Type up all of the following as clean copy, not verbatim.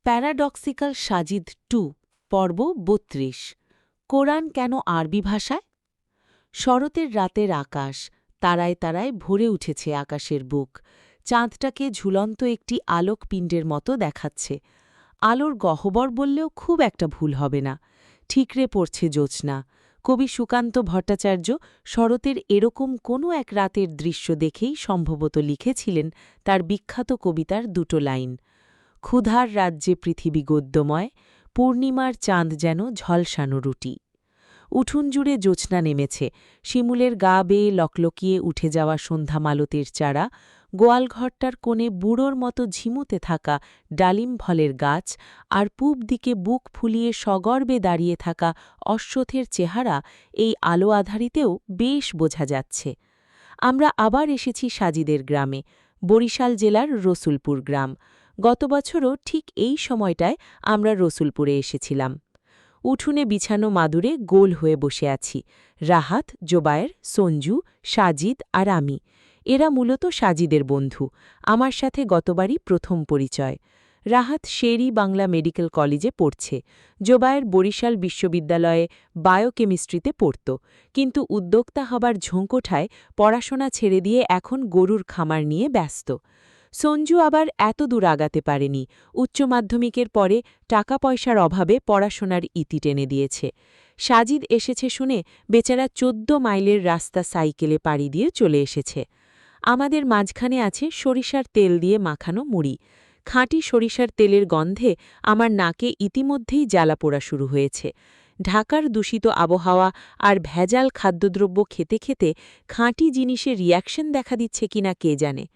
Paradoxical Sajid 2 পর্ব ৩২ কোরআন কেন আরবি ভাষায়? শরতের রাতের আকাশ তারায় তারায় ভরে উঠেছে আকাশের বুক। চাঁদটাকে ঝুলন্ত একটি আলোকপিণ্ডের মতো দেখাচ্ছে। আলোর গহ্বর বললেও খুব একটা ভুল হবে না। ঠিকরে পড়ছে জ্যোৎস্না। কবি সুকান্ত ভট্টাচার্য শরতের এরকম কোনো এক রাতের দৃশ্য দেখেই সম্ভবত লিখেছিলেন তার বিখ্যাত কবিতার দুটো লাইন। ক্ষুধার রাজ্যে পৃথিবী গদ্যময়, পূর্ণিমার চাঁদ যেন ঝলসানো রুটি। উঠুন জুড়ে জ্যোৎস্না নেমেছে, শিমুলের গা বেয়ে লকলকিয়ে উঠে যাওয়া সন্ধ্যামালতির চারা, গোয়ালঘরটার কোণে বুড়োর মতো ঝিমুতে থাকা ডালিম ফলের গাছ, আর পূব দিকে বুক ফুলিয়ে সগর্বে দাঁড়িয়ে থাকা অশ্বথের চেহারা এই আলো আধারিতেও বেশ বোঝা যাচ্ছে। আমরা আবার এসেছি সাজিদের গ্রামে, বরিশাল জেলার রসুলপুর গ্রাম। গত বছরও ঠিক এই সময়টায় আমরা রসুলপুরে এসেছিলাম। উঠোনে বিছানো মাদুরে গোল হয়ে বসে আছি, রাহাত, জোবায়ের, সঞ্জু, সাজিদ আর আমি। এরা মূলত সাজিদের বন্ধু, আমার সাথে গতবারই প্রথম পরিচয়। রাহাত শেরি বাংলা মেডিকেল কলেজে পড়ছে, জোবায়ের বরিশাল বিশ্ববিদ্যালয়ে বায়োকেমিস্ট্রিতে পড়ত, কিন্তু উদ্যোক্তা হবার ঝোঁক ওঠায় পড়াশোনা ছেড়ে দিয়ে এখন গরুর খামার নিয়ে ব্যস্ত। সঞ্জু আবার এত দূর আগাতে পারেনি, উচ্চ মাধ্যমিকের পরে টাকা পয়সার অভাবে পড়াশোনার ইতি টেনে দিয়েছে। সাজিদ এসেছে শুনে বেচারা ১৪ মাইলের রাস্তা সাইকেলে পাড়ি দিয়ে চলে এসেছে। আমাদের মাঝখানে আছে সরিষার তেল দিয়ে মাখানো মুড়ি। খাঁটি সরিষার তেলের গন্ধে আমার নাকে ইতিমধ্যেই জ্বালা পোড়া শুরু হয়েছে। ঢাকার দূষিত আবহাওয়া আর ভেজাল খাদ্যদ্রব্য খেতে খেতে খাঁটি জিনিসের রিয়াকশন দেখা দিচ্ছে কিনা কে জানে।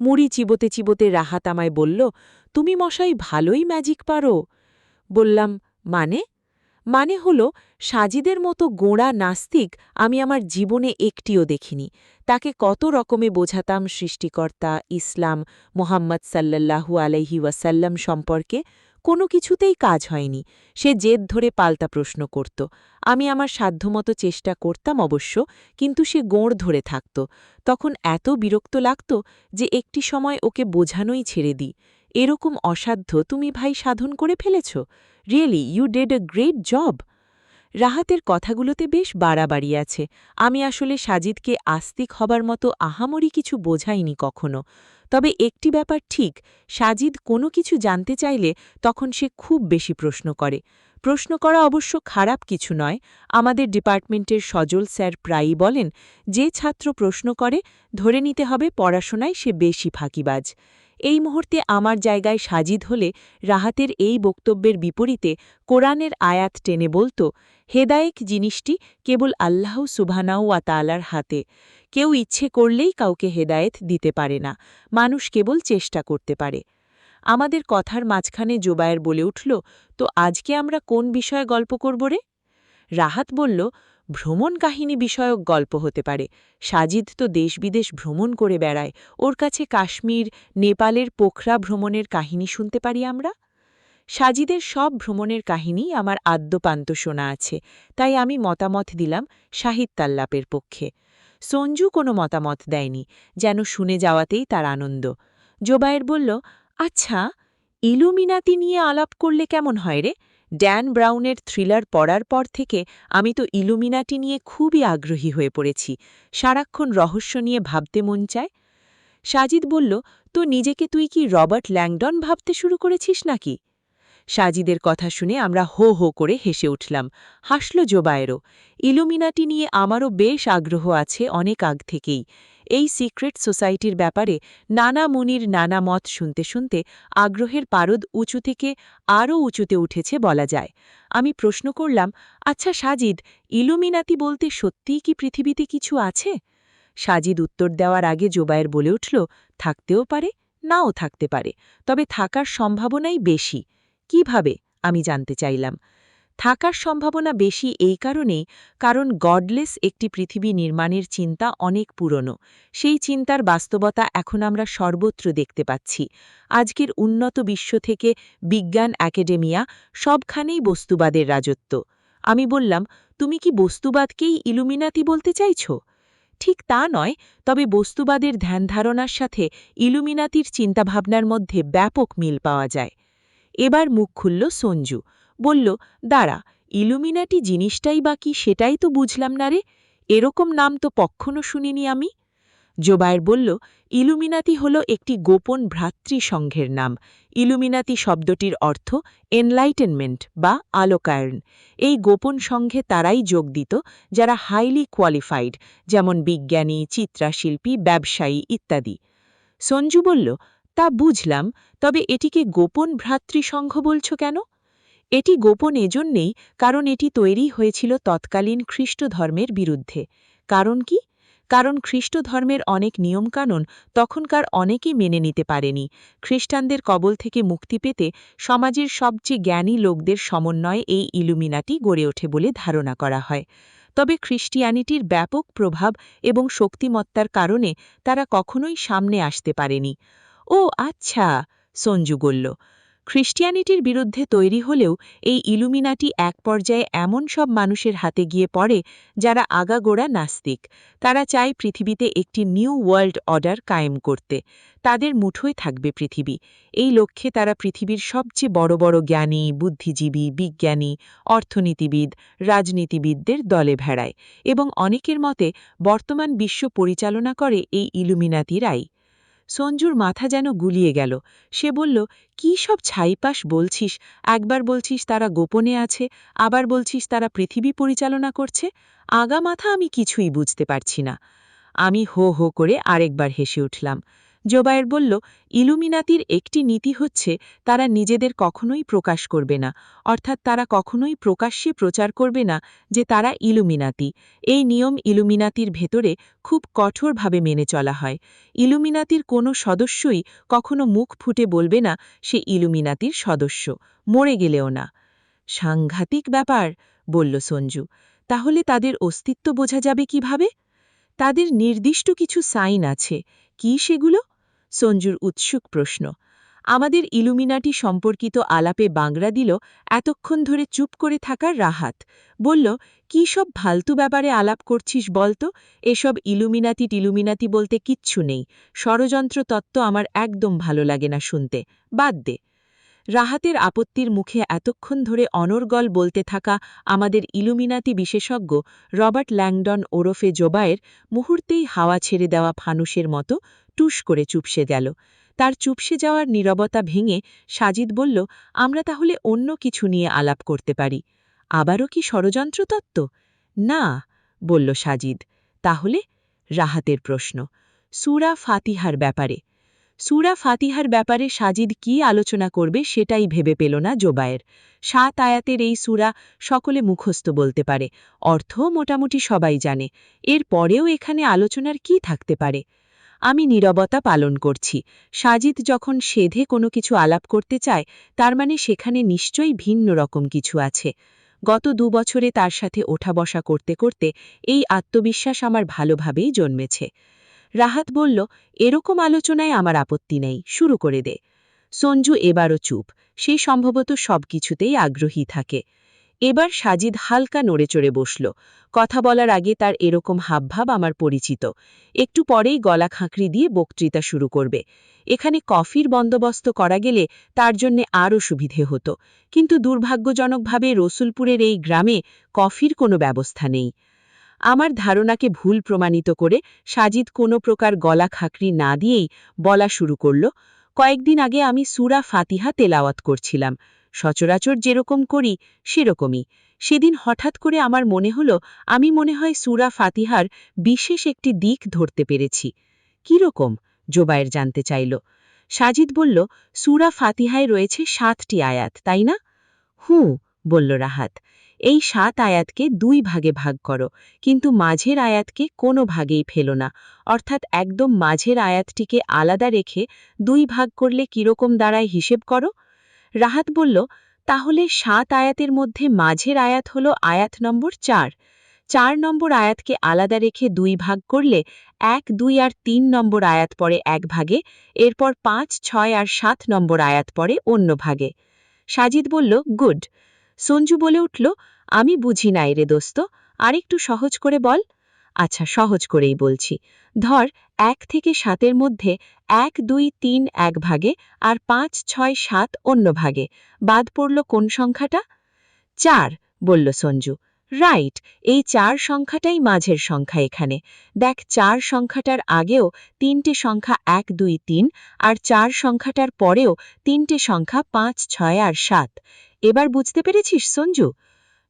মুড়ি চিবোতে চিবোতে রাহাত আমায় বলল, তুমি মশাই ভালোই ম্যাজিক পারো। বললাম, মানে? মানে হল, সাজিদের মতো গোঁড়া নাস্তিক আমি আমার জীবনে একটিও দেখিনি। তাকে কত রকমে বোঝাতাম সৃষ্টিকর্তা, ইসলাম, মোহাম্মদ সাল্লাল্লাহু আলাইহি ওয়াসাল্লাম সম্পর্কে, কোনো কিছুতেই কাজ হয়নি। সে জেদ ধরে পাল্টা প্রশ্ন করত। আমি আমার সাধ্যমতো চেষ্টা করতাম অবশ্য, কিন্তু সে গোঁড় ধরে থাকত। তখন এত বিরক্ত লাগত যে একটি সময় ওকে বোঝানোই ছেড়ে দিই। এরকম অসাধ্য তুমি ভাই সাধন করে ফেলেছ? Really you did a great job. রাহাতের কথাগুলোতে বেশ বাড়াবাড়ি আছে। আমি আসলে সাজিদকে আস্তিক হবার মতো আহামরি কিছু বোঝাইনি কখনো। তবে একটি ব্যাপার ঠিক, সাজিদ কোনো কিছু জানতে চাইলে তখন সে খুব বেশি প্রশ্ন করে। প্রশ্ন করা অবশ্য খারাপ কিছু নয়। আমাদের ডিপার্টমেন্টের সজল স্যার প্রায়ই বলেন, যে ছাত্র প্রশ্ন করে ধরে নিতে হবে পড়াশোনায় সে বেশি ফাঁকিবাজ। এই মুহূর্তে আমার জায়গায় সাজিদ হলে রাহাতের এই বক্তব্যের বিপরীতে কোরআনের আয়াত টেনে বলত, হেদায়েক জিনিসটি কেবল আল্লাহ সুবহানাহু ওয়া তাআলার হাতে। কেউ ইচ্ছে করলেই কাউকে হেদায়েত দিতে পারে না, মানুষ কেবল চেষ্টা করতে পারে। আমাদের কথার মাঝখানে জোবায়ের বলে উঠল, তো আজকে আমরা কোন বিষয়ে গল্প করব রে? রাহাত বলল, ভ্রমণ কাহিনী বিষয়ক গল্প হতে পারে। সাজিদ তো দেশ বিদেশ ভ্রমণ করে বেড়ায়, ওর কাছে কাশ্মীর, নেপালের পোখরা ভ্রমণের কাহিনী শুনতে পারি আমরা। সাজিদের সব ভ্রমণের কাহিনী আমার আদ্যপান্ত শোনা আছে, তাই আমি মতামত দিলাম সাহিত্যাল্লাপের পক্ষে। সঞ্জু কোনো মতামত দেয়নি, যেন শুনে যাওয়াতেই তার আনন্দ। জোবায়ের বলল, আচ্ছা, ইলুমিনাতি নিয়ে আলাপ করলে কেমন হয় রে? ড্যান ব্রাউনের থ্রিলার পড়ার পর থেকে আমি তো ইলুমিনাটি নিয়ে খুবই আগ্রহী হয়ে পড়েছি। সারাক্ষণ রহস্য নিয়ে ভাবতে মন চায়। সাজিদ বলল, তো নিজেকে তুই কি রবার্ট ল্যাংডন ভাবতে শুরু করেছিস নাকি? সাজিদের কথা শুনে আমরা হো হো করে হেসে উঠলাম। হাসল জোবায়েরও। ইলুমিনাটি নিয়ে আমারও বেশ আগ্রহ আছে অনেক আগ থেকেই। এই সিক্রেট সোসাইটির ব্যাপারে নানা মুনির নানা মত শুনতে শুনতে আগ্রহের পারদ উঁচু থেকে আরও উঁচুতে উঠেছে বলা যায়। আমি প্রশ্ন করলাম, আচ্ছা সাজিদ, ইলুমিনাতি বলতে সত্যিই কি পৃথিবীতে কিছু আছে? সাজিদ উত্তর দেওয়ার আগে জোবায়ের বলে উঠল, থাকতেও পারে, নাও থাকতে পারে, তবে থাকার সম্ভাবনাই বেশি। কিভাবে? আমি জানতে চাইলাম। থাকার সম্ভাবনা বেশি এই কারণেই, কারণ গডলেস একটি পৃথিবী নির্মাণের চিন্তা অনেক পুরনো। সেই চিন্তার বাস্তবতা এখন আমরা সর্বত্র দেখতে পাচ্ছি। আজকের উন্নত বিশ্ব থেকে বিজ্ঞান একাডেমিয়া সবখানেই বস্তুবাদের রাজত্ব। আমি বললাম, তুমি কি বস্তুবাদকেই ইলুমিনাতি বলতে চাইছ? ঠিক তা নয়, তবে বস্তুবাদের ধ্যানধারণার সাথে ইলুমিনাতির চিন্তাভাবনার মধ্যে ব্যাপক মিল পাওয়া যায়। এবার মুখ খুলল সঞ্জু, বলল, দাঁড়া, ইলুমিনাটি জিনিসটাই বা কি সেটাই তো বুঝলাম না রে, এরকম নাম তো কখনো শুনিনি আমি। জোবায়ের বলল, ইলুমিনাতি হল একটি গোপন ভ্রাতৃসংঘের নাম। ইলুমিনাতি শব্দটির অর্থ এনলাইটেনমেন্ট বা আলোকায়ন। এই গোপন সংঘে তারাই যোগ দিত যারা হাইলি কোয়ালিফাইড, যেমন বিজ্ঞানী, চিত্রাশিল্পী, ব্যবসায়ী ইত্যাদি। সঞ্জু বলল, তা বুঝলাম, তবে এটিকে গোপন ভ্রাতৃসংঘ বলছ কেন? এটি গোপন এজন্যেই কারণ এটি তৈরি হয়েছিল তৎকালীন খ্রিস্ট ধর্মের বিরুদ্ধে। কারণ কি? কারণ খ্রিস্ট ধর্মের অনেক নিয়মকানুন তখনকার অনেকেই মেনে নিতে পারেনি। খ্রিস্টানদের কবল থেকে মুক্তি পেতে সমাজের সবচেয়ে জ্ঞানী লোকদের সমন্বয়ে এই ইলুমিনাটি গড়ে ওঠে বলে ধারণা করা হয়। তবে খ্রিস্টিয়ানিটির ব্যাপক প্রভাব এবং শক্তিমত্তার কারণে তারা কখনোই সামনে আসতে পারেনি। ও আচ্ছা, সঞ্জু বলল, খ্রিস্টিয়ানিটির বিরুদ্ধে তৈরি হলেও এই ইলুমিনাটি এক পর্যায়ে এমন সব মানুষের হাতে গিয়ে পড়ে যারা আগাগোড়া নাস্তিক। তারা চায় পৃথিবীতে একটি নিউ ওয়ার্ল্ড অর্ডার কায়েম করতে। তাদের মুঠোয় থাকবে পৃথিবী। এই লক্ষ্যে তারা পৃথিবীর সবচেয়ে বড় বড় জ্ঞানী, বুদ্ধিজীবী, বিজ্ঞানী, অর্থনীতিবিদ, রাজনীতিবিদদের দলে ভেড়ায় এবং অনেকের মতে বর্তমান বিশ্ব পরিচালনা করে এই ইলুমিনাতিরাই। সঞ্জুর মাথা যেন গুলিয়ে গেল। সে বলল, কি সব ছাইপাশ বলছিস? একবার বলছিস তারা গোপনে আছে, আবার বলছিস তারা পৃথিবী পরিচালনা করছে। আগা মাথা আমি কিছুই বুঝতে পারছি না। আমি হো হো করে আরেকবার হেসে উঠলাম। জোবায়ের বলল, ইলুমিনাতির একটি নীতি হচ্ছে তারা নিজেদের কখনোই প্রকাশ করবে না, অর্থাৎ তারা কখনোই প্রকাশ্যে প্রচার করবে না যে তারা ইলুমিনাতি। এই নিয়ম ইলুমিনাতির ভেতরে খুব কঠোরভাবে মেনে চলা হয়। ইলুমিনাতির কোনো সদস্যই কখনো মুখ ফুটে বলবে না সে ইলুমিনাতির সদস্য, মরে গেলেও না। সাংঘাতিক ব্যাপার, বলল সঞ্জু। তাহলে তাদের অস্তিত্ব বোঝা যাবে কিভাবে? তাদের নির্দিষ্ট কিছু সাইন আছে। কি সেগুলো? সঞ্জুর উৎসুক প্রশ্ন। আমাদের ইলুমিনাটি সম্পর্কিত আলাপে বাংড়া দিল এতক্ষণ ধরে চুপ করে থাকার রাহাত। বলল, কি সব ফালতু ব্যাপারে আলাপ করছিস বলতো? এসব ইলুমিনাতি বলতে কিচ্ছু নেই। ষড়যন্ত্র তত্ত্ব আমার একদম ভালো লাগে না শুনতে। বাদ দে। রাহাতের আপত্তির মুখে এতক্ষণ ধরে অনর্গল বলতে থাকা আমাদের ইলুমিনাতি বিশেষজ্ঞ রবার্ট ল্যাংডন ওরফে জোবায়ের মুহূর্তেই হাওয়া ছেড়ে দেওয়া ফানুসের মতো টুস করে চুপসে গেল। তার চুপসে যাওয়ার নীরবতা ভেঙে সাজিদ বলল, আমরা তাহলে অন্য কিছু নিয়ে আলাপ করতে পারি। আবারও কি ষড়যন্ত্র তত্ত্ব? না, বলল সাজিদ। তাহলে? রাহাতের প্রশ্ন। সূরা ফাতিহার ব্যাপারে। সূরা ফাতিহার ব্যাপারে সাজিদ কি আলোচনা করবে সেটাই ভেবে পেল না জোবায়ের। ৭ আয়াতের এই সূরা সকলে মুখস্থ বলতে পারে, অর্থ মোটামুটি সবাই জানে। এর পরেও এখানে আলোচনার কি থাকতে পারে? আমি নীরবতা পালন করছি। সাজিদ যখন সেধে কোনো কিছু আলাপ করতে চায়, তার মানে সেখানে নিশ্চয়ই ভিন্ন রকম কিছু আছে। গত ২ বছরে তার সাথে ওঠা বসা করতে করতে এই আত্মবিশ্বাস আমার ভালোভাবেই জন্মেছে। রাহাত বলল, এরকম আলোচনায় আমার আপত্তি নেই, শুরু করে দে। সঞ্জু এবারও চুপ। সে সম্ভবত সবকিছুতেই আগ্রহী থাকে। এবার সাজিদ হালকা নড়েচড়ে বসল। কথা বলার আগে তার এরকম হাবভাব আমার পরিচিত। একটু পরেই গলা খাঁকরি দিয়ে বক্তৃতা শুরু করবে। এখানে কফির বন্দোবস্ত করা গেলে তার জন্যে আরও সুবিধে হতো, কিন্তু দুর্ভাগ্যজনকভাবে রসুলপুরের এই গ্রামে কফির কোনো ব্যবস্থা নেই। আমার ধারণাকে ভুল প্রমাণিত করে সাজিদ কোনো প্রকার গলা খাঁকরি না দিয়েই বলা শুরু করল, কয়েকদিন আগে আমি সূরা ফাতিহা তেলাওয়াত করছিলাম। সচরাচর যেরকম করি সেরকমই। সেদিন হঠাৎ করে আমার মনে হলো আমি মনে হয় সূরা ফাতিহার বিশেষ একটি দিক ধরতে পেরেছি। কীরকম? জোবায়ের জানতে চাইল। সাজিদ বলল, সূরা ফাতিহায় রয়েছে ৭টি আয়াত, তাই না? হুঁ, বলল রাহাত। এই ৭ আয়াতকে ২ ভাগে ভাগ করো, কিন্তু মাঝের আয়াতকে কোনো ভাগেই ফেলো না, অর্থাৎ একদম মাঝের আয়াতটিকে আলাদা রেখে ২ ভাগ করলে কিরকম দাঁড়ায় হিসেব করো। রাহাত বলল, তাহলে ৭ আয়াতের মধ্যে মাঝের আয়াত হল আয়াত নম্বর ৪। ৪ নম্বর আয়াতকে আলাদা রেখে ২ ভাগ করলে ১, ২ আর ৩ নম্বর আয়াত পড়ে এক ভাগে, এরপর ৫, ৬ আর ৭ নম্বর আয়াত পড়ে অন্য ভাগে। সাজিদ বলল, গুড। সঞ্জু বলে উঠল, আমি বুঝি নাই রে দোস্ত, আরেকটু সহজ করে বল। আচ্ছা, সহজ করেই বলছি। ধর 1 থেকে 7-এর মধ্যে 1, 2, 3 এক ভাগে আর 5, 6, 7 অন্য ভাগে। বাদ পড়ল কোন সংখ্যাটা? 4, বলল সঞ্জু। রাইট, এই 4 সংখ্যাটাই মাঝের সংখ্যা এখানে। দেখ, 4 সংখ্যাটার আগেও 3টে সংখ্যা 1, 2, 3, আর 4 সংখ্যাটার পরেও 3টে সংখ্যা 5, 6 আর 7। এবার বুঝতে পেরেছিস সঞ্জু?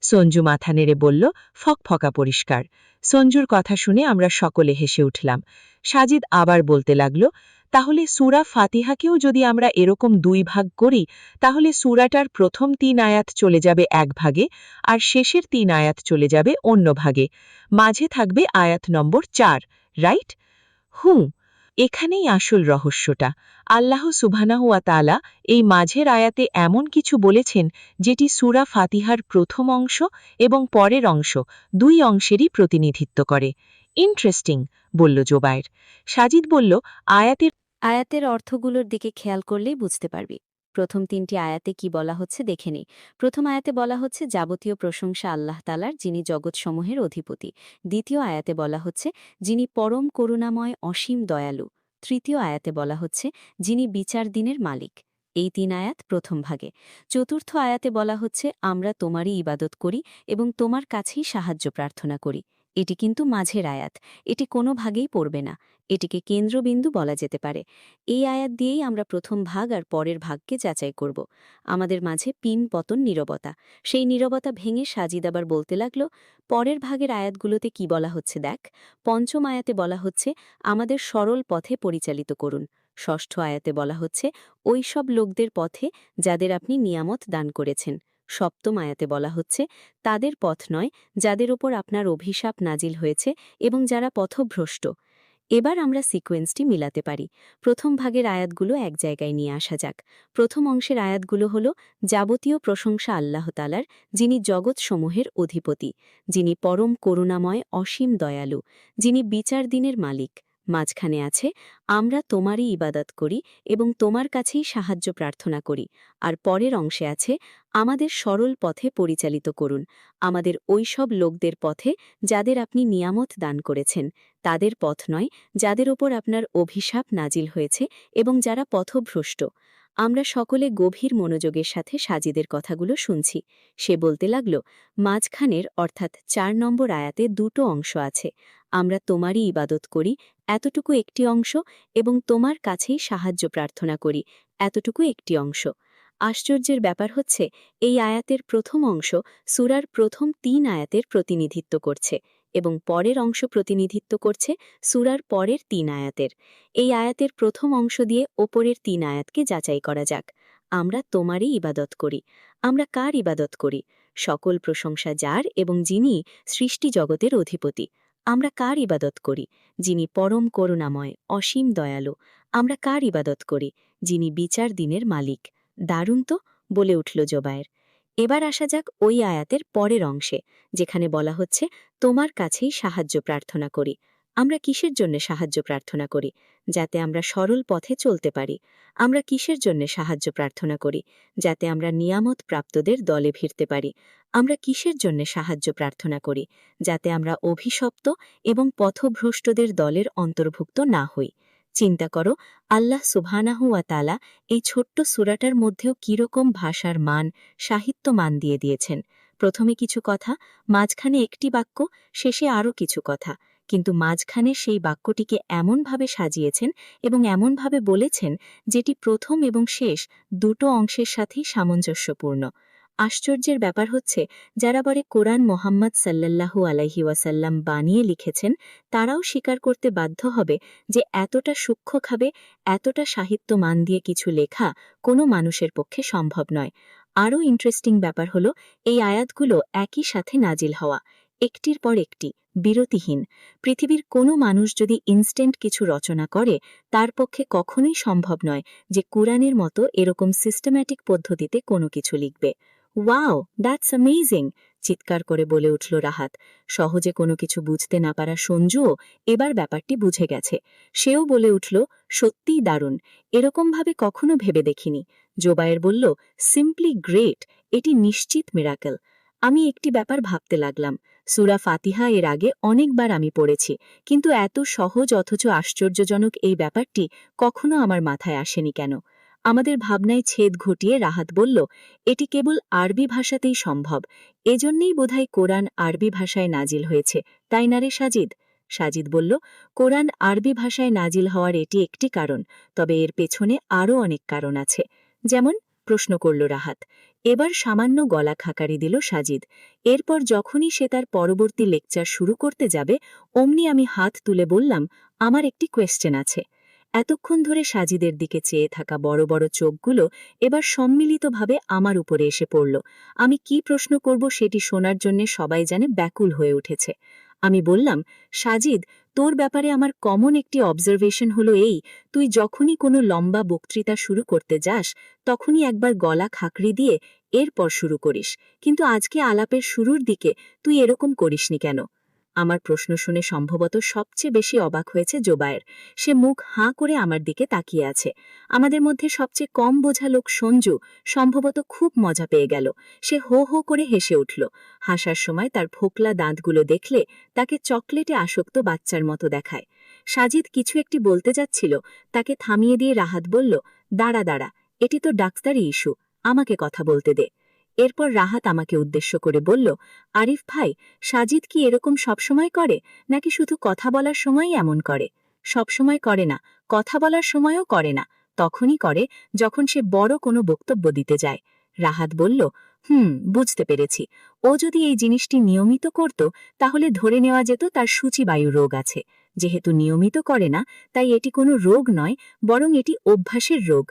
সঞ্জু মাথা নেড়ে বলল, ফকফকা পরিষ্কার। সঞ্জুর কথা শুনে আমরা সকলে হেসে উঠলাম। সাজিদ আবার বলতে লাগল, তাহলে সূরা ফাতিহাকেও যদি আমরা এরকম 2 ভাগ করি, তাহলে সূরাটার প্রথম 3 আয়াত চলে যাবে এক ভাগে আর শেষের 3 আয়াত চলে যাবে অন্য ভাগে। মাঝে থাকবে আয়াত নম্বর 4, রাইট? হুঁ, এখানেই আসল রহস্যটা। আল্লাহ সুবহানাহু ওয়া তাআলা এই মাঝের আয়াতে এমন কিছু বলেছেন যেটি সূরা ফাতিহার প্রথম অংশ এবং পরের অংশ 2 অংশেরই প্রতিনিধিত্ব করে। ইন্টারেস্টিং, বলল জোবায়ের। সাজিদ বলল, আয়াতের অর্থগুলোর দিকে খেয়াল করলেই বুঝতে পারবি। প্রথম 3টি আয়াতে কি বলা হচ্ছে দেখে নে। প্রথম আয়াতে বলা হচ্ছে যাবতীয় প্রশংসা আল্লাহ তাআলার, যিনি জগৎসমূহের অধিপতি। দ্বিতীয় আয়াতে বলা হচ্ছে যিনি পরম করুণাময় অসীম দয়ালু। তৃতীয় আয়াতে বলা হচ্ছে যিনি বিচার দিনের মালিক। এই 3 আয়াত প্রথম ভাগে। চতুর্থ আয়াতে বলা হচ্ছে আমরা তোমারই ইবাদত করি এবং তোমার কাছেই সাহায্য প্রার্থনা করি। এটি কিন্তু মাঝের আয়াত, এটি কোনো ভাগেই পড়বে না। এটিকে কেন্দ্রবিন্দু বলা যেতে পারে। এই আয়াত দিয়েই আমরা প্রথম ভাগ আর পরের ভাগকে যাচাই করব। আমাদের মাঝে পিন পতন নীরবতা। সেই নীরবতা ভেঙে সাজিদ আবার বলতে লাগল, পরের ভাগের আয়াতগুলোতে কি বলা হচ্ছে দেখ। পঞ্চম আয়াতে বলা হচ্ছে আমাদের সরল পথে পরিচালিত করুন। ষষ্ঠ আয়াতে বলা হচ্ছে ওই সব লোকদের পথে যাদের আপনি নিয়ামত দান করেছেন। সপ্তম আয়াতে বলা হচ্ছে তাদের পথ নয় যাদের ওপর আপনার অভিশাপ নাজিল হয়েছে এবং যারা পথভ্রষ্ট। এবার আমরা সিকোয়েন্সটি মিলাতে পারি। প্রথম ভাগের আয়াতগুলো এক জায়গায় নিয়ে আসা যাক। প্রথম অংশের আয়াতগুলো হল যাবতীয় প্রশংসা আল্লাহ তাআলার, যিনি জগৎসমূহের অধিপতি, যিনি পরম করুণাময় অসীম দয়ালু, যিনি বিচার দিনের মালিক। মাঝখানে আছে আমরা তোমারই ইবাদত করি এবং তোমার কাছেই সাহায্য প্রার্থনা করি। আর পরের অংশে আছে আমাদের সরল পথে পরিচালিত করুন, আমাদের ওই সব লোকদের পথে যাদের আপনি নিয়ামত দান করেছেন, তাদের পথ নয় যাদের ওপর আপনার অভিশাপ নাজিল হয়েছে এবং যারা পথভ্রষ্ট। আমরা সকলে গভীর মনোযোগের সাথে সাজিদের কথাগুলো শুনছি। সে বলতে লাগল, মাঝখানের অর্থাৎ 4 নম্বর আয়াতে 2টো অংশ আছে। আমরা তোমারই ইবাদত করি, এতটুকু একটি অংশ, এবং তোমার কাছেই সাহায্য প্রার্থনা করি, এতটুকু একটি অংশ। আশ্চর্যের ব্যাপার হচ্ছে এই আয়াতের প্রথম অংশ সূরার প্রথম 3 আয়াতের প্রতিনিধিত্ব করছে এবং পরের অংশ প্রতিনিধিত্ব করছে সূরার পরের 3 আয়াতের। এই আয়াতের প্রথম অংশ দিয়ে ওপরের 3 আয়াতকে যাচাই করা যাক। আমরা তোমারই ইবাদত করি। আমরা কার ইবাদত করি? সকল প্রশংসা যার এবং যিনি সৃষ্টি জগতের অধিপতি। আমরা কার ইবাদত করি? যিনি পরম করুণাময় অসীম দয়ালু। আমরা কার ইবাদত করি? যিনি বিচার দিনের মালিক। দারুণ তো, বলে উঠল জোবায়ের। এবার আসা যাক ওই আয়াতের পরের অংশে, যেখানে বলা হচ্ছে তোমার কাছেই সাহায্য প্রার্থনা করি। আমরা কিসের জন্য সাহায্য প্রার্থনা করি? যাতে আমরা সরল পথে চলতে পারি। আমরা কিসের জন্য সাহায্য প্রার্থনা করি? যাতে আমরা নিয়ামত প্রাপ্তদের দলে ভিড়তে পারি। আমরা কিসের জন্য সাহায্য প্রার্থনা করি? যাতে আমরা অভিশপ্ত এবং পথভ্রষ্টদের দলের অন্তর্ভুক্ত না হই। চিন্তা করো, আল্লাহ সুবহানাহু ওয়া তাআলা এই ছোট্ট সূরাটার মধ্যেও কিরকম ভাষার মান, সাহিত্য মান দিয়ে দিয়েছেন। প্রথমে কিছু কথা, মাঝখানে একটি বাক্য, শেষে আরও কিছু কথা, কিন্তু মাঝখানে সেই বাক্যটিকে এমনভাবে সাজিয়েছেন এবং এমনভাবে বলেছেন যেটি প্রথম এবং শেষ 2টো অংশের সাথেই সামঞ্জস্যপূর্ণ। আশ্চর্যের ব্যাপার হচ্ছে যারা বলে কোরআন মোহাম্মদ সাল্লাল্লাহু আলাইহি ওয়াসাল্লাম বানিয়ে লিখেছেন, তারাও স্বীকার করতে বাধ্য হবে যে এতটা সূক্ষ্মভাবে, এতটা সাহিত্য মান দিয়ে কিছু লেখা কোনো মানুষের পক্ষে সম্ভব নয়। আরও ইন্টারেস্টিং ব্যাপার হলো এই আয়াতগুলো একই সাথে নাজিল হওয়া, একটির পর একটি, বিরতিহীন। পৃথিবীর কোনো মানুষ যদি ইনস্ট্যান্ট কিছু রচনা করে, তার পক্ষে কখনোই সম্ভব নয় যে কুরআনের মতো এরকম সিস্টেম্যাটিক পদ্ধতিতে কোনো কিছু লিখবে। ওয়াও, দ্যাটস অ্যামেজিং, চিৎকার করে বলে উঠল রাহাত। সহজে কোনো কিছু বুঝতে না পারা সঞ্জুও এবার ব্যাপারটি বুঝে গেছে। সেও বলে উঠল, সত্যিই দারুণ, এরকমভাবে কখনো ভেবে দেখিনি। জোবায়ের বলল, সিম্পলি গ্রেট, এটি নিশ্চিত মিরাকেল। আমি একটি ব্যাপার ভাবতে লাগলাম। সূরা ফাতিহা এর আগে অনেকবার আমি পড়েছি, কিন্তু এত সহজ অথচ আশ্চর্যজনক এই ব্যাপারটি কখনো আমার মাথায় আসেনি কেন? আমাদের ভাবনায় ছেদ ঘটিয়ে রাহাত বলল, এটি কেবল আরবি ভাষাতেই সম্ভব। এজন্যেই বোধহয় কোরআন আরবি ভাষায় নাজিল হয়েছে, তাই না রে সাজিদ? সাজিদ বলল, কোরআন আরবি ভাষায় নাজিল হওয়ার এটি একটি কারণ, তবে এর পেছনে আরও অনেক কারণ আছে। যেমন? প্রশ্ন করল রাহাত। এবার সামান্য গলা খাকারি দিল সাজিদ। এরপর যখনই সে তার পরবর্তী লেকচার শুরু করতে যাবে, অমনি আমি হাত তুলে বললাম, আমার একটি কোয়েশ্চেন আছে। এতক্ষণ ধরে সাজিদের দিকে চেয়ে থাকা বড় বড় চোখগুলো এবার সম্মিলিতভাবে আমার উপরে এসে পড়ল। আমি কি প্রশ্ন করব সেটি শোনার জন্য সবাই যেন ব্যাকুল হয়ে উঠেছে। আমি বললাম, সাজিদ, তোর ব্যাপারে আমার কমন একটি অবজারভেশন হলো এই, তুই যখনই কোনো লম্বা বক্তৃতা শুরু করতে যাস তখনই একবার গলা খাকড়ি দিয়ে এরপর শুরু করিস, কিন্তু আজকে আলাপের শুরুর দিকে তুই এরকম করিসনি কেন? আমার প্রশ্ন শুনে সম্ভবত সবচেয়ে বেশি অবাক হয়েছে জোবায়ের। সে মুখ হাঁ করে আমার দিকে তাকিয়ে আছে। আমাদের মধ্যে সবচেয়ে কম বোঝা লোক সঞ্জু সম্ভবত খুব মজা পেয়ে গেল। সে হো হো করে হেসে উঠল। হাসার সময় তার ফোকলা দাঁতগুলো দেখলে তাকে চকলেটে আসক্ত বাচ্চার মতো দেখায়। সাজিদ কিছু একটি বলতে যাচ্ছিল, তাকে থামিয়ে দিয়ে রাহাত বলল, দাঁড়া দাঁড়া, এটি তো ডাক্তারি ইস্যু, আমাকে কথা বলতে দে। এরপর রাহাত আমাকে উদ্দেশ্য করে বলল, আরিফ ভাই, সাজিদ কি এরকম সবসময় করে, নাকি শুধু কথা বলার সময়ই এমন করে? সবসময় করে না, কথা বলার সময়ও করে না, তখনই করে যখন সে বড় কোনো বক্তব্য দিতে যায়। রাহাত বলল, বুঝতে পেরেছি। ও যদি এই জিনিসটি নিয়মিত করত তাহলে ধরে নেওয়া যেত তার সূচিবায়ু রোগ আছে। যেহেতু নিয়মিত করে না, তাই এটি কোনো রোগ নয়, বরং এটি অভ্যাসের রোগ।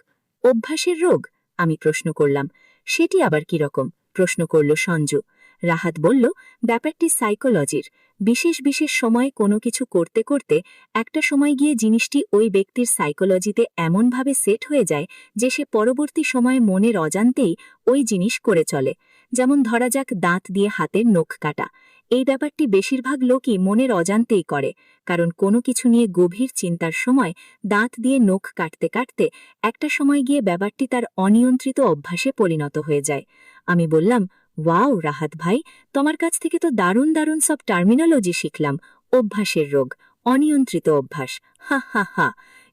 অভ্যাসের রোগ? আমি প্রশ্ন করলাম। সেটি আবার কিরকম? প্রশ্ন করল সঞ্জু। রাহাত বলল, ব্যাপারটি সাইকোলজির। বিশেষ বিশেষ সময় কোনো কিছু করতে করতে একটা সময় গিয়ে জিনিসটি ওই ব্যক্তির সাইকোলজিতে এমনভাবে সেট হয়ে যায় যে সে পরবর্তী সময়ে মনের অজান্তেই ওই জিনিস করে চলে। যেমন ধরা যাক দাঁত দিয়ে হাতের নখ কাটা। এই ব্যাপারটি বেশিরভাগ লোকই মনের অজান্তেই করে, কারণ কোনো কিছু নিয়ে গভীর চিন্তার সময় দাঁত দিয়ে নখ কাটতে কাটতে একটা সময় গিয়ে ব্যাপারটি তার অনিয়ন্ত্রিত অভ্যাসে পরিণত হয়ে যায়। আমি বললাম, ওয়াও রাহাত ভাই, তোমার কাছ থেকে তো দারুণ দারুণ সব টার্মিনোলজি শিখলাম। অভ্যাসের রোগ, অনিয়ন্ত্রিত অভ্যাস, হা হা হা।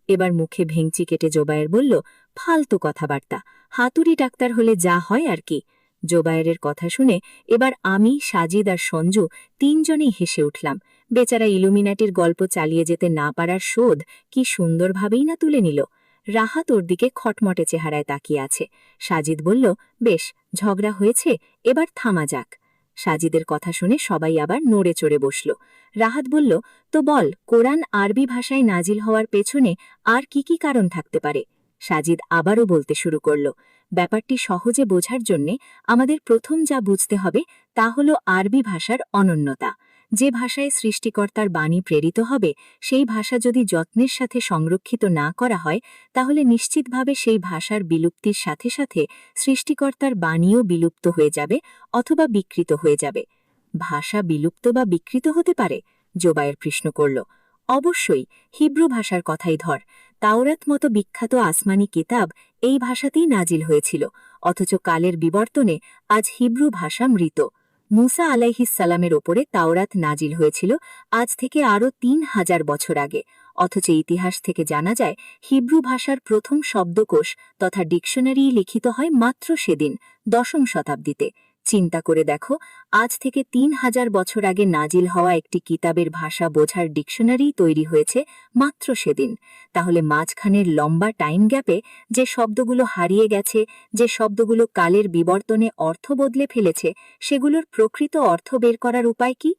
এবার মুখে ভেঙচি কেটে জোবায়ের বলল, ফালতু কথাবার্তা, হাতুড়ি ডাক্তার হলে যা হয় আর কি। জোবায়েরের কথা শুনে এবার আমি, সাজিদ আর সঞ্জু তিনজনেই হেসে উঠলাম। বেচারা ইলুমিনাটির গল্প চালিয়ে যেতে না পারার শোধ কি সুন্দরভাবেই না তুলে নিল। রাহাত ওর দিকে খটমটে চেহারায় তাকিয়ে আছে। সাজিদ বলল, বেশ, ঝগড়া হয়েছে, এবার থামা যাক। সাজিদের কথা শুনে সবাই আবার নড়ে চড়ে বসল। রাহাত বলল, তো বল, কোরআন আরবি ভাষায় নাজিল হওয়ার পেছনে আর কি কি কারণ থাকতে পারে? সাজিদ আবারও বলতে শুরু করল, ব্যাপারটি সহজে বোঝার জন্যে আমাদের প্রথম যা বুঝতে হবে তা হল আরবি ভাষার অনন্যতা। যে ভাষায় সৃষ্টিকর্তার বাণী প্রেরিত হবে, সেই ভাষা যদি যত্নের সাথে সংরক্ষিত না করা হয়, তাহলে নিশ্চিতভাবে সেই ভাষার বিলুপ্তির সাথে সাথে সৃষ্টিকর্তার বাণীও বিলুপ্ত হয়ে যাবে অথবা বিকৃত হয়ে যাবে। ভাষা বিলুপ্ত বা বিকৃত হতে পারে? জোবায়ের প্রশ্ন করল। অবশ্যই, হিব্রু ভাষার কথাই ধর। তাওরাত মতো বিখ্যাত আসমানি কিতাব এই ভাষাতেই নাজিল হয়েছিল, অথচ কালের বিবর্তনে আজ হিব্রু ভাষা মৃত। মুসা আলাইহিসসালামের ওপরে তাওরাত নাজিল হয়েছিল আজ থেকে আরও ৩,০০০ বছর আগে, অথচ ইতিহাস থেকে জানা যায় হিব্রু ভাষার প্রথম শব্দকোষ তথা ডিকশনারি লিখিত হয় মাত্র সেদিন, ১০ম শতাব্দীতে। চিন্তা করে দেখো, আজ থেকে ৩,০০০ বছর আগে নাজিল হওয়া একটি কিতাবের ভাষা বোঝার ডিকশনারি তৈরি হয়েছে মাত্র সেদিন। তাহলে মাঝখানের লম্বা টাইম গ্যাপে যে শব্দগুলো হারিয়ে গেছে, যে শব্দগুলো কালের বিবর্তনে অর্থ বদলে ফেলেছে, সেগুলোর প্রকৃত অর্থ বের করার উপায় কি?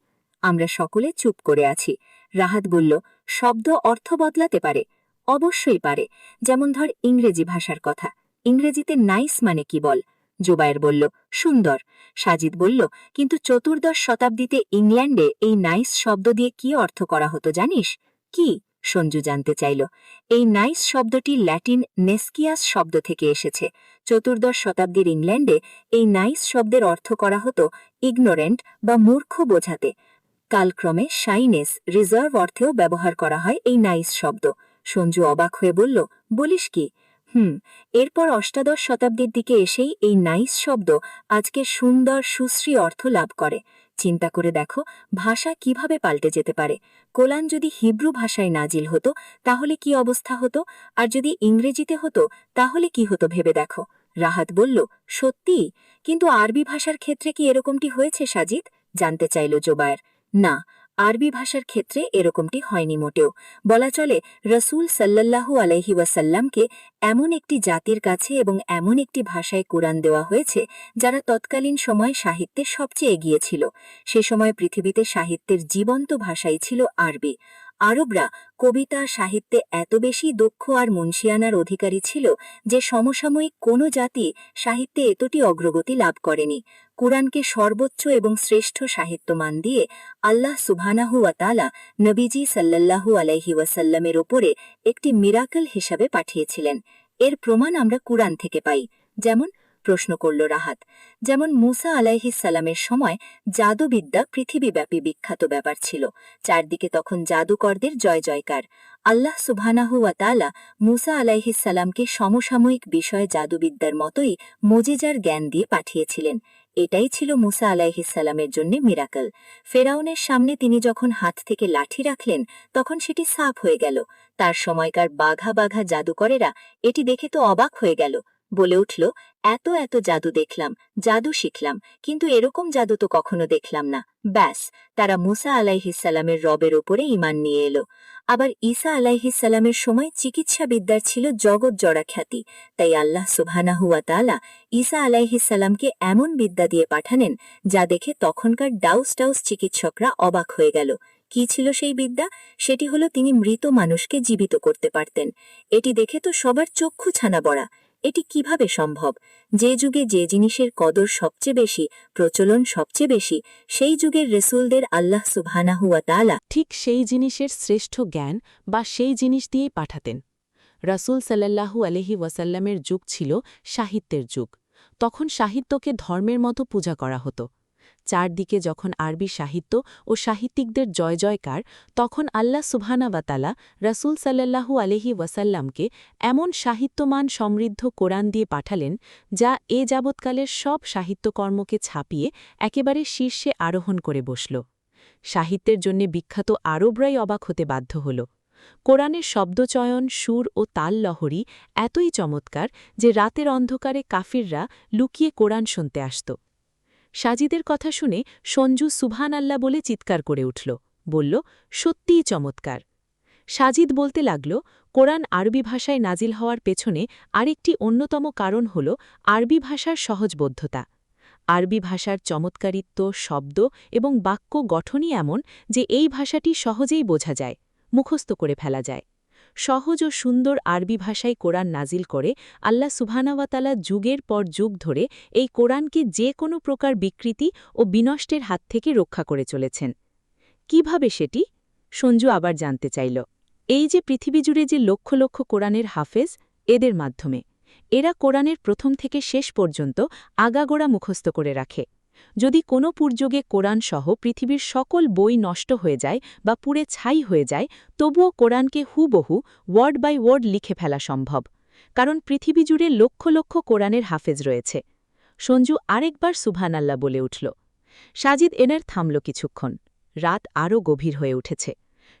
আমরা সকলে চুপ করে আছি। রাহাত বলল, শব্দ অর্থ বদলাতে পারে। অবশ্যই পারে। যেমন ধর ইংরেজি ভাষার কথা, ইংরেজিতে নাইস মানে কি বল? জোবায়ের বলল, সুন্দর। সাজিদ বলল, কিন্তু ১৪শ শতাব্দীতে ইংল্যান্ডে এই নাইস শব্দ দিয়ে কি অর্থ করা হতো জানিস? কি? সঞ্জু জানতে চাইল। এই নাইস শব্দটি ল্যাটিন নেস্কিয়াস শব্দ থেকে এসেছে। ১৪শ শতাব্দীর ইংল্যান্ডে এই নাইস শব্দের অর্থ করা হতো ইগনোরেন্ট বা মূর্খ বোঝাতে। কালক্রমে শাইনেস, রিজার্ভ অর্থেও ব্যবহার করা হয় এই নাইস শব্দ। সঞ্জু অবাক হয়ে বলল, বলিস কি? এরপর অষ্টাদশ শতাব্দীর দিকে এসেই এই নাইস শব্দ আজকে সুন্দর সুশ্রী অর্থ লাভ করে। চিন্তা করে দেখো ভাষা কিভাবে পাল্টে যেতে পারে। কোরআন যদি হিব্রু ভাষায় নাজিল হতো তাহলে কি অবস্থা হতো, আর যদি ইংরেজিতে হতো তাহলে কি হতো ভেবে দেখো। রাহাত বলল, সত্যি? কিন্তু আরবি ভাষার ক্ষেত্রে কি এরকমটি হয়েছে সাজিদ? জানতে চাইল জোবায়ের। না, আরবি ভাষার ক্ষেত্রে এরকমটি হয়নি মোটেও। বলা চলে রসুল সাল্লাল্লাহু আলাইহি ওয়াসাল্লামকে এমন একটি জাতির কাছে এবং এমন একটি ভাষায় কোরআন দেওয়া হয়েছে যারা তৎকালীন সময় সাহিত্যে সবচেয়ে এগিয়ে ছিল। সে সময় পৃথিবীতে সাহিত্যের জীবন্ত ভাষাই ছিল আরবি। আরবরা কবিতা সাহিত্যে এত বেশি দক্ষ আর মুনশিয়ানার অধিকারী ছিল যে সমসাময়িক কোনো জাতি সাহিত্যে এতটি অগ্রগতি লাভ করেনি। কুরআনকে সর্বোচ্চ এবং শ্রেষ্ঠ সাহিত্যমান দিয়ে আল্লাহ সুবহানাহু ওয়া তাআলা নবীজি সাল্লাল্লাহু আলাইহি ওয়াসাল্লামের ওপরে একটি মিরাকল হিসাবে পাঠিয়েছিলেন। এর প্রমাণ আমরা কুরআন থেকে পাই। যেমন, প্রশ্ন করল রাহাত, যেমন মুসা আলাইহিস সালামের সময় জাদুবিদ্যা পৃথিবীব্যাপী বিখ্যাত ব্যাপার ছিল। চারদিকে তখন জাদুকরদের জয় জয়কার। আল্লাহ সুবহানাহু ওয়া তাআলা মুসা আলাইহিস সালামকে সমসাময়িক বিষয় জাদুবিদ্যার মতোই মুজিজার জ্ঞান দিয়ে পাঠিয়েছিলেন। এটাই ছিল মুসা আলাইহিস সালামের জন্য মিরাকল। ফেরাউনের সামনে তিনি যখন হাত থেকে লাঠি রাখলেন তখন সেটি সাফ হয়ে গেল। তার সময়কার বাঘা বাঘা জাদুকরেরা এটি দেখে তো অবাক হয়ে গেল, বলে উঠল, এত এত জাদু দেখলাম, জাদু শিখলাম, কিন্তু এরকম জাদু তো কখনো দেখলাম না। ব্যাস, তারা মুসা আলাইহিস সালামের রবের ওপরে ঈমান নিয়ে এলো। আবার ঈসা আলাইহিস সালামের সময় চিকিৎসাবিদ্যার ছিল জগৎ জড়া খ্যাতি। তাই আল্লাহ সুবহানাহু ওয়া তাআলা ঈসা আলাইহিস সালামকে এমন বিদ্যা দিয়ে পাঠানেন যা দেখে তখনকার ডাউস ডাউস চিকিৎসকরা অবাক হয়ে গেল। কি ছিল সেই বিদ্যা? সেটি হলো তিনি মৃত মানুষকে জীবিত করতে পারতেন। এটি দেখে তো সবার চক্ষু ছানা বড়া। এটি কিভাবে সম্ভব? যে যুগে যে জিনিসের কদর সবচেয়ে বেশি, প্রচলন সবচেয়ে বেশি, সেই যুগের রসুলদের আল্লাহ সুবহানাহু ওয়া তাআলা ঠিক সেই জিনিসের শ্রেষ্ঠ জ্ঞান বা সেই জিনিস দিয়েই পাঠাতেন। রাসূল সাল্লাল্লাহু আলাইহি ওয়াসাল্লামের যুগ ছিল সাহিত্যের যুগ। তখন সাহিত্যকে ধর্মের মতো পূজা করা হতো। চারদিকে যখন আরবি সাহিত্য ও সাহিত্যিকদের জয় জয়কার, তখন আল্লাহ সুবহানাহু ওয়া তাআলা রাসূল সাল্লাল্লাহু আলাইহি ওয়াসাল্লামকে এমন সাহিত্যমান সমৃদ্ধ কোরআন দিয়ে পাঠালেন যা এ যাবৎকালের সব সাহিত্যকর্মকে ছাপিয়ে একেবারে শীর্ষে আরোহণ করে বসল। সাহিত্যের জন্য বিখ্যাত আরবরাই অবাক হতে বাধ্য হল। কোরআনের শব্দচয়ন, সুর ও তাল লহরী এতই চমৎকার যে রাতের অন্ধকারে কাফিররা লুকিয়ে কোরআন শুনতে আসত। সাজিদের কথা শুনে সঞ্জু সুবহানাল্লাহ বলে চিৎকার করে উঠল, বলল, সত্যিই চমৎকার। সাজিদ বলতে লাগল, কোরআন আরবি ভাষায় নাজিল হওয়ার পেছনে আরেকটি অন্যতম কারণ হল আরবি ভাষার সহজবোধ্যতা। আরবি ভাষার চমৎকারিত্ব, শব্দ এবং বাক্য গঠনই এমন যে এই ভাষাটি সহজেই বোঝা যায়, মুখস্থ করে ফেলা যায়। সহজ ও সুন্দর আরবি ভাষায় কোরআন নাজিল করে আল্লাহ সুবহানাহু ওয়া তাআলা যুগের পর যুগ ধরে এই কোরআনকে যে কোনো প্রকার বিকৃতি ও বিনষ্টের হাত থেকে রক্ষা করে চলেছেন। কিভাবে সেটি? সঞ্জু আবার জানতে চাইল। এই যে পৃথিবী জুড়ে যে লক্ষ লক্ষ কোরআনের হাফেজ, এদের মাধ্যমে। এরা কোরআনের প্রথম থেকে শেষ পর্যন্ত আগাগোড়া মুখস্থ করে রাখে। যদি কোনো পুরযোগে কোরআন সহ পৃথিবীর সকল বই নষ্ট হয়ে যায় বা পুড়ে ছাই হয়ে যায়, তবুও কোরআনকে হুবহু ওয়ার্ড বাই ওয়ার্ড লিখে ফেলা সম্ভব, কারণ পৃথিবী জুড়ে লক্ষ লক্ষ কোরআনের হাফেজ রয়েছে। সঞ্জু আরেকবার সুবহানাল্লাহ বলে উঠল। সাজিদ এনার থামল কিছুক্ষণ। রাত আরও গভীর হয়ে উঠেছে।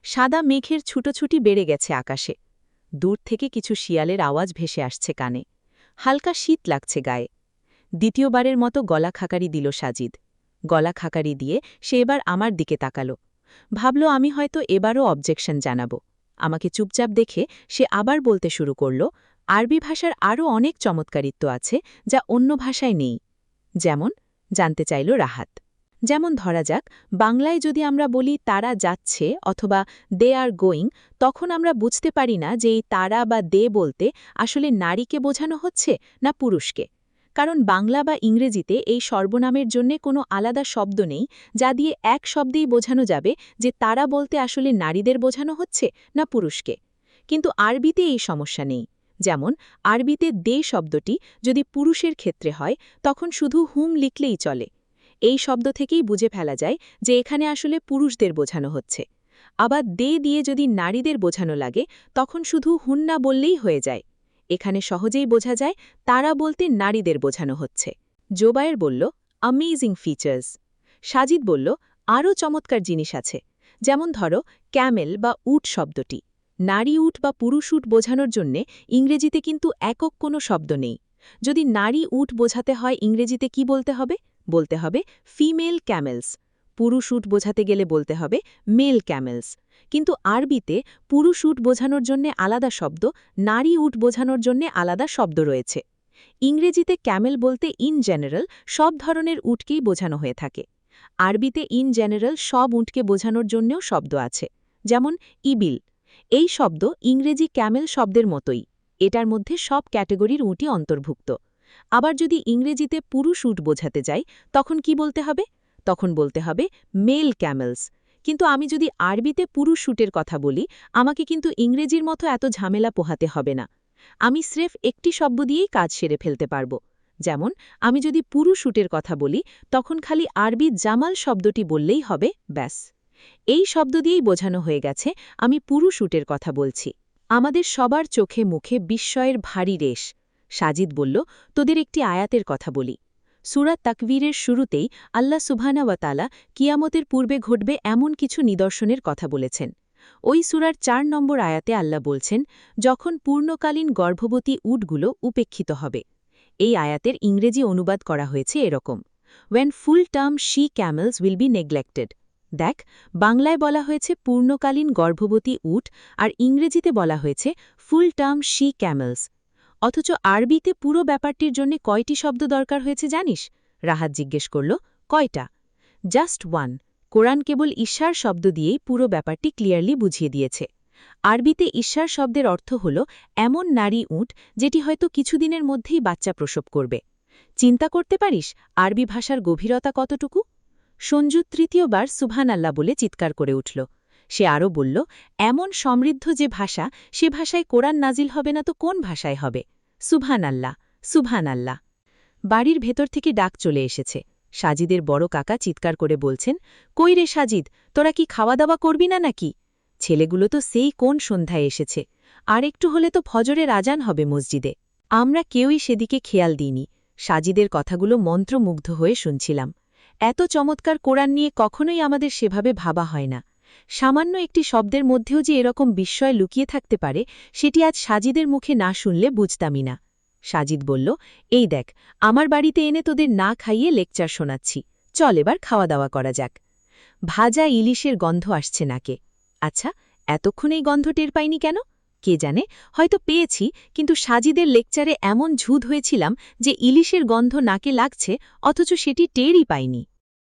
সাদা মেঘের ছুটোছুটি বেড়ে গেছে আকাশে। দূর থেকে কিছু শিয়ালের আওয়াজ ভেসে আসছে কানে। হালকা শীত লাগছে গায়ে। দ্বিতীয়বারের মতো গলা খাকারি দিল সাজিদ। গলা খাকারি দিয়ে সে এবার আমার দিকে তাকাল। ভাবল আমি হয়তো এবারও অবজেকশন জানাব। আমাকে চুপচাপ দেখে সে আবার বলতে শুরু করল, আরবি ভাষার আরও অনেক চমৎকারিত্ব আছে যা অন্য ভাষায় নেই। যেমন? জানতে চাইল রাহাত। যেমন ধরা যাক, বাংলায় যদি আমরা বলি তারা যাচ্ছে অথবা দে আর গোয়িং, তখন আমরা বুঝতে পারি না যে এই তারা বা দে বলতে আসলে নারীকে বোঝানো হচ্ছে না পুরুষকে, কারণ বাংলা বা ইংরেজিতে এই সর্বনামের জন্য কোনো আলাদা শব্দ নেই যা দিয়ে এক শব্দেই বোঝানো যাবে যে তারা বলতে আসলে নারীদের বোঝানো হচ্ছে না পুরুষকে। কিন্তু আরবিতে এই সমস্যা নেই। যেমন আরবিতে দে শব্দটি যদি পুরুষের ক্ষেত্রে হয় তখন শুধু হুম লিখলেই চলে। এই শব্দ থেকেই বুঝে ফেলা যায় যে এখানে আসলে পুরুষদের বোঝানো হচ্ছে। আবার দে দিয়ে যদি নারীদের বোঝানো লাগে তখন শুধু হুন্না বললেই হয়ে যায়। এখানে সহজেই বোঝা যায় তারা বলতে নারীদের বোঝানো হচ্ছে। জোবায়ের বলল, অ্যামেজিং ফিচার্স। সাজিদ বলল, আরও চমৎকার জিনিস আছে, যেমন ধরো ক্যামেল বা উট শব্দটি। নারী উট বা পুরুষ উট বোঝানোর জন্যে ইংরেজিতে কিন্তু একক কোনো শব্দ নেই। যদি নারী উট বোঝাতে হয় ইংরেজিতে কি বলতে হবে? বলতে হবে ফিমেল ক্যামেলস। পুরুষ উট বোঝাতে গেলে বলতে হবে মেল ক্যামেলস। কিন্তু আরবিতে পুরুষ উট বোঝানোর জন্যে আলাদা শব্দ, নারী উট বোঝানোর জন্যে আলাদা শব্দ রয়েছে। ইংরেজিতে ক্যামেল বলতে ইন জেনারেল সব ধরনের উটকেই বোঝানো হয়ে থাকে। আরবিতে ইন জেনারেল সব উটকে বোঝানোর জন্যেও শব্দ আছে, যেমন ইবিল। এই শব্দ ইংরেজি ক্যামেল শব্দের মতোই, এটার মধ্যে সব ক্যাটেগরির উটই অন্তর্ভুক্ত। আবার যদি ইংরেজিতে পুরুষ উট বোঝাতে যাই তখন কি বলতে হবে? তখন বলতে হবে মেল ক্যামেলস। কিন্তু আমি যদি আরবিতে পুরুষ উটের কথা বলি, আমাকে কিন্তু ইংরেজির মতো এত ঝামেলা পোহাতে হবে না। আমি স্রেফ একটি শব্দ দিয়েই কাজ সেরে ফেলতে পারব। যেমন আমি যদি পুরুষ উটের কথা বলি তখন খালি আরবি জামাল শব্দটি বললেই হবে, ব্যাস। এই শব্দ দিয়েই বোঝানো হয়ে গেছে আমি পুরুষ উটের কথা বলছি। আমাদের সবার চোখে মুখে বিস্ময়ের ভারী রেশ। সাজিদ বলল, তোদের একটি আয়াতের কথা বলি। সূরা তাকবীরের শুরুতেই আল্লাহ সুবহানাহু ওয়া তাআলা কিয়ামতের পূর্বে ঘটবে এমন কিছু নিদর্শনের কথা বলেছেন। ওই সূরার ৪ নম্বর আয়াতে আল্লাহ বলছেন, যখন পূর্ণকালীন গর্ভবতী উটগুলো উপেক্ষিত হবে। এই আয়াতের ইংরেজি অনুবাদ করা হয়েছে এরকম, When full-term she-camels will be neglected। দেখ, বাংলায় বলা হয়েছে পূর্ণকালীন গর্ভবতী উট, আর ইংরেজিতে বলা হয়েছে ফুল-টার্ম she-camels। অথচ আরবিতে পুরো ব্যাপারটির জন্য কয়টি শব্দ দরকার হয়েছে জানিস? রাহাত জিজ্ঞেস করল, কয়টা? Just one. কোরআন কেবল ঈশার শব্দ দিয়েই পুরো ব্যাপারটি ক্লিয়ারলি বুঝিয়ে দিয়েছে। আরবিতে ঈশার শব্দের অর্থ হল এমন নারী উট যেটি হয়তো কিছুদিনের মধ্যেই বাচ্চা প্রসব করবে। চিন্তা করতে পারিস আরবি ভাষার গভীরতা কতটুকু? সঞ্জু তৃতীয়বার সুবহানাল্লাহ বলে চিৎকার করে উঠল। সে আরও বলল, এমন সমৃদ্ধ যে ভাষা, সে ভাষায় কোরআন নাজিল হবে না তো কোন ভাষায় হবে? সুবহানাল্লাহ, সুবহানাল্লাহ। বাড়ির ভেতর থেকে ডাক চলে এসেছে। সাজিদের বড় কাকা চিৎকার করে বলছেন, কই রে সাজিদ, তোরা কি খাওয়া দাওয়া করবি না নাকি? ছেলেগুলো তো সেই কোন সন্ধ্যায় এসেছে, আর একটু হলে তো ফজরের আজান হবে মসজিদে। আমরা কেউই সেদিকে খেয়াল দিইনি। সাজিদের কথাগুলো মন্ত্রমুগ্ধ হয়ে শুনছিলাম। এত চমৎকার কোরআন নিয়ে কখনোই আমাদের সেভাবে ভাবা হয় না। সামান্য একটি শব্দের মধ্যেও যে এরকম বিস্ময় লুকিয়ে থাকতে পারে, সেটি আজ সাজিদের মুখে না শুনলে বুঝতামই না। সাজিদ বলল, এই দেখ, আমার বাড়িতে এনে তোদের না খাইয়ে লেকচার শোনাচ্ছি, চল এবার খাওয়া দাওয়া করা যাক। ভাজা ইলিশের গন্ধ আসছে নাকে। আচ্ছা, এতক্ষণ এই গন্ধ টের পাইনি কেন? কে জানে, হয়তো পেয়েছি, কিন্তু সাজিদের লেকচারে এমন ঝুদ হয়েছিলাম যে ইলিশের গন্ধ নাকে লাগছে অথচ সেটি টেরই পাইনি।